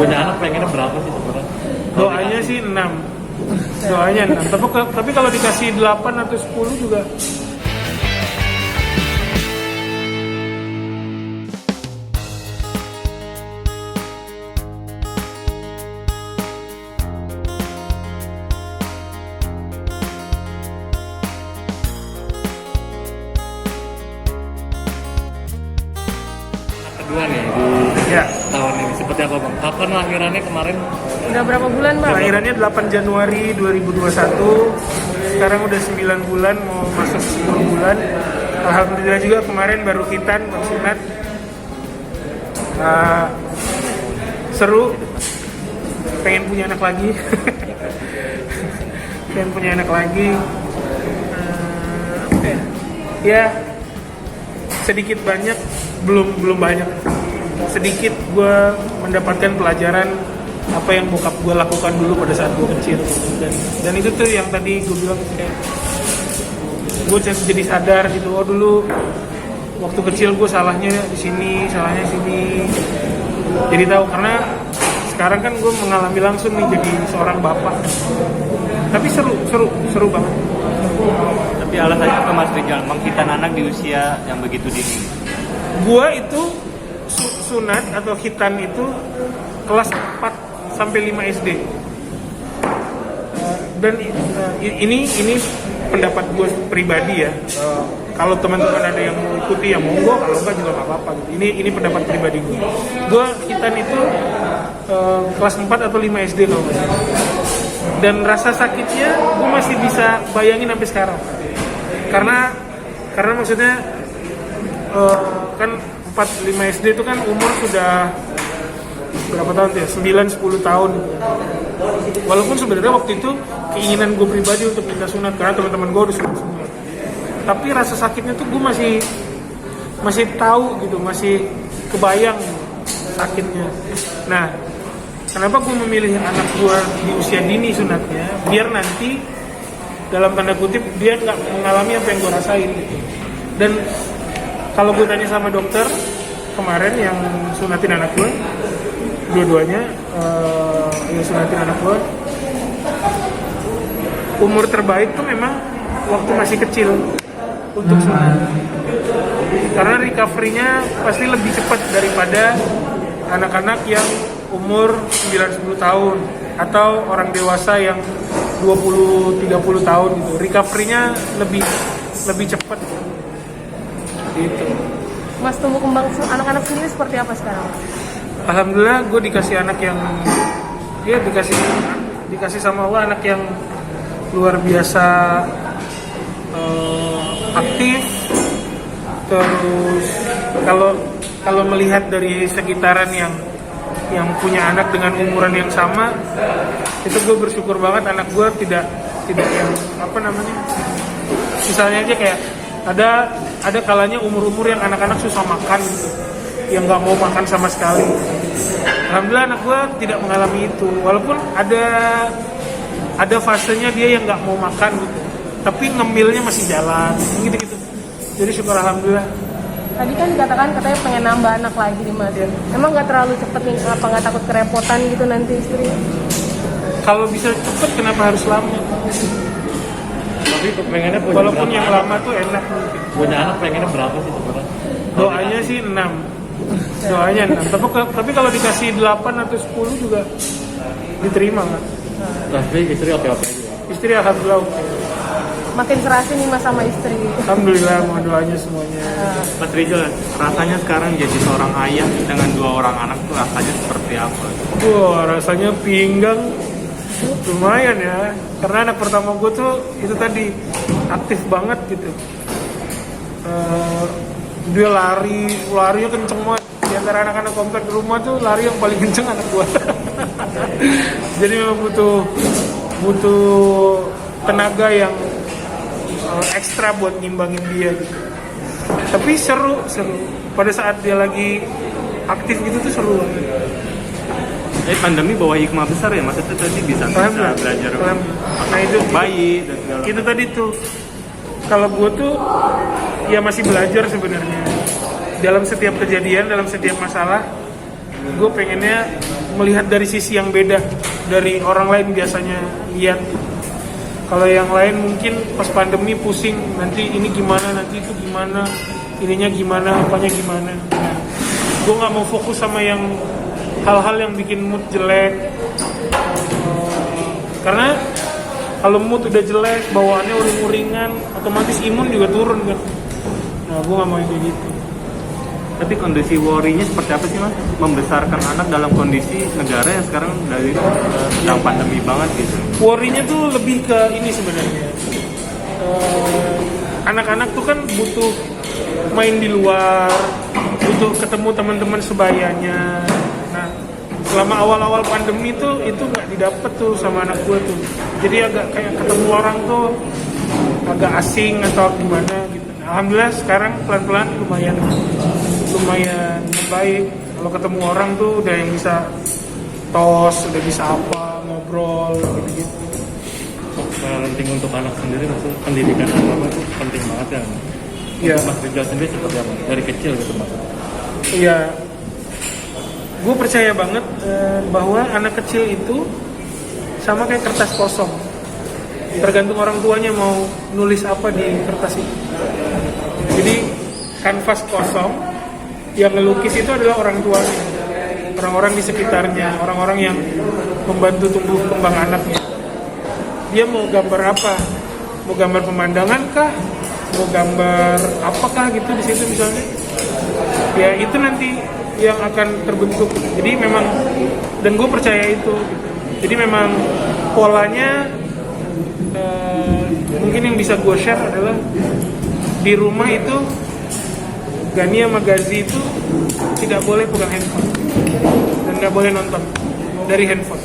Punya anak pengennya berapa sih sebenarnya? Doanya sih 6. Doanya 6. Tapi kalau dikasih 8 atau 10 juga. Kedua nih di Ya. tahun ini seperti apa bang? Kapan lahirannya kemarin? Udah berapa bulan, Bang? Lahirannya 8 Januari 2021. Sekarang udah 9 bulan, mau masuk 10 bulan. Alhamdulillah juga kemarin baru khitan, baru sunat. Seru. Pengen punya anak lagi. Pengen punya anak lagi. Ya, sedikit banyak, belum banyak. Sedikit gue mendapatkan pelajaran apa yang bokap gue lakukan dulu pada saat gue kecil, dan itu tuh yang tadi gue bilang kayak gue jadi sadar gitu. Oh, dulu waktu kecil gue salahnya di sini, salahnya sini. Jadi tahu, karena sekarang kan gue mengalami langsung nih jadi seorang bapak. Tapi seru banget. Tapi alasannya apa Mas Rizal menghitan anak di usia yang begitu dini? Gue itu sunat atau khitan itu kelas 4 sampai 5 SD. Dan ini pendapat gue pribadi ya. Kalau teman-teman ada yang mau ikuti ya monggo, kalau enggak juga nggak apa-apa gitu. Ini pendapat pribadi gue. Gue khitan itu kelas 4 atau 5 SD kalau nggak salah. Dan rasa sakitnya gue masih bisa bayangin sampai sekarang. Karena maksudnya kan 4-5 SD itu kan umur sudah berapa tahun ya? 9-10 tahun. Walaupun sebenarnya waktu itu keinginan gue pribadi untuk minta sunat karena teman-teman gue udah sunat semua. Tapi rasa sakitnya tuh gue masih tahu gitu, masih kebayang sakitnya. Nah, kenapa gue memilih anak gue di usia dini sunatnya? Biar nanti dalam tanda kutip dia nggak mengalami apa yang gue rasain gitu. Dan kalau gue tanya sama dokter kemarin yang sunatin anak gue, dua-duanya yang sunatin anak gue, umur terbaik tuh memang waktu masih kecil untuk sunat. Karena recovery-nya pasti lebih cepat daripada anak-anak yang umur 9-10 tahun atau orang dewasa yang 20-30 tahun gitu. Recovery-nya lebih cepat gitu. Mas, tumbuh kembang anak-anak sendiri seperti apa sekarang? Alhamdulillah gue dikasih anak yang dikasih sama Allah anak yang luar biasa aktif. Terus kalau melihat dari sekitaran yang punya anak dengan umuran yang sama, itu gue bersyukur banget anak gue tidak yang apa namanya, misalnya aja kayak ada kalanya umur yang anak-anak susah makan gitu, yang nggak mau makan sama sekali. Alhamdulillah anak gue tidak mengalami itu, walaupun ada fasenya dia yang nggak mau makan gitu, tapi ngemilnya masih jalan gitu. Jadi syukur alhamdulillah. Tadi kan dikatakan katanya pengen nambah anak lagi nih, Mas. Ya. Emang nggak terlalu cepet nih? Apa nggak takut kerepotan gitu nanti istri? Kalau bisa cepet kenapa harus lama? Tapi pengennya punya Walaupun berapa yang anak? lama tuh enak mungkin. Punya anak pengennya berapa sih sebenarnya? Doanya sih 6. Doanya 6. Tapi kalau dikasih 8 atau 10 juga diterima kan? Tapi istri oke-oke aja. Istri alhamdulillah oke. Makin serasi nih Mas sama istri. Alhamdulillah, mohon doanya semuanya. Mas Rizal, rasanya sekarang jadi seorang ayah dengan 2 orang anak tuh rasanya seperti apa? Wah, rasanya pinggang lumayan ya. Karena anak pertama gue tuh itu tadi aktif banget gitu. Dia larinya kenceng banget. Di antara anak-anak komplek di rumah tuh lari yang paling kenceng anak gue. Jadi memang butuh tenaga yang ekstra buat ngimbangin dia gitu. Tapi seru. Pada saat dia lagi aktif gitu tuh seru. Pandemi bawa hikmah besar ya, maksudnya tadi bisa belajar Nah itu bayi dan segala itu tadi tuh. Kalau gue tuh ya masih belajar sebenarnya. Dalam setiap kejadian, dalam setiap masalah, gue pengennya melihat dari sisi yang beda dari orang lain biasanya lihat. Kalau yang lain mungkin pas pandemi pusing, nanti ini gimana, nanti itu gimana, ininya gimana, apanya gimana. Nah, gue nggak mau fokus sama yang hal-hal yang bikin mood jelek. Karena kalau mood udah jelek, bawaannya uring-uringan, otomatis imun juga turun kan. Nah, gue nggak mau yang kayak gitu. Tapi kondisi worry-nya seperti apa sih mas? Membesarkan anak dalam kondisi negara yang sekarang dari sedang pandemi banget gitu. Worry-nya tuh lebih ke ini sebenarnya. Anak-anak tuh kan butuh main di luar, butuh ketemu teman-teman sebayanya. Nah, selama awal-awal pandemi tuh itu nggak didapat tuh sama anak gue tuh. Jadi agak kayak ketemu orang tuh agak asing atau gimana gitu. Alhamdulillah sekarang pelan-pelan lumayan membaik. Kalau ketemu orang tuh udah yang bisa tos, udah bisa apa, ngobrol gitu. Penting untuk anak sendiri, maksud pendidikan agama itu penting banget kan? Iya. Mas Rizal sendiri seperti apa? Dari kecil gitu mas? Iya. Gue percaya banget bahwa anak kecil itu sama kayak kertas kosong. Tergantung orang tuanya mau nulis apa di kertas itu. Jadi kanvas kosong, yang ngelukis itu adalah orang tuanya, orang-orang di sekitarnya, orang-orang yang membantu tumbuh kembang anaknya. Dia mau gambar apa? Mau gambar pemandangan kah? Mau gambar apakah gitu di situ misalnya? Ya itu nanti yang akan terbentuk. Jadi memang, dan gue percaya itu. Jadi memang polanya mungkin yang bisa gue share adalah di rumah itu Gani sama Gazi itu tidak boleh pegang handphone dan nggak boleh nonton dari handphone.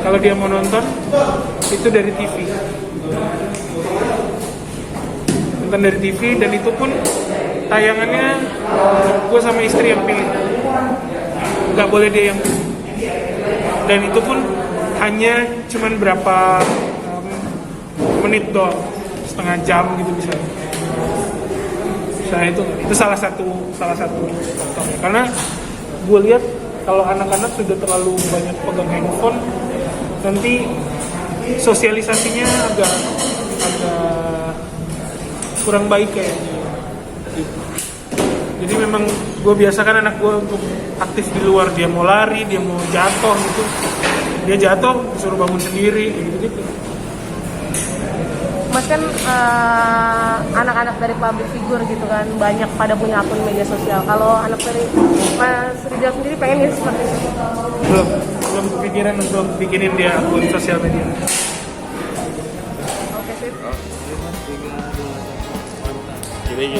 Kalau dia mau nonton itu dari TV, nonton dari TV, dan itu pun tayangannya gue sama istri yang pilih, nggak boleh dia yang pilih. Dan itu pun hanya cuman berapa menit doang, setengah jam gitu bisa. Nah itu salah satu faktor. Karena gue lihat kalau anak-anak sudah terlalu banyak pegang handphone, nanti sosialisasinya agak kurang baik kayaknya. Jadi memang gue biasakan anak gue untuk aktif di luar. Dia mau lari, dia mau jatuh gitu, dia jatuh disuruh bangun sendiri gitu. Mas kan anak-anak dari public figure gitu kan, banyak pada punya akun media sosial. Kalau anak dari Mas Rizal sendiri pengen ya seperti itu? Belum kepikiran untuk bikinin dia akun sosial media. Oke sip. Gini.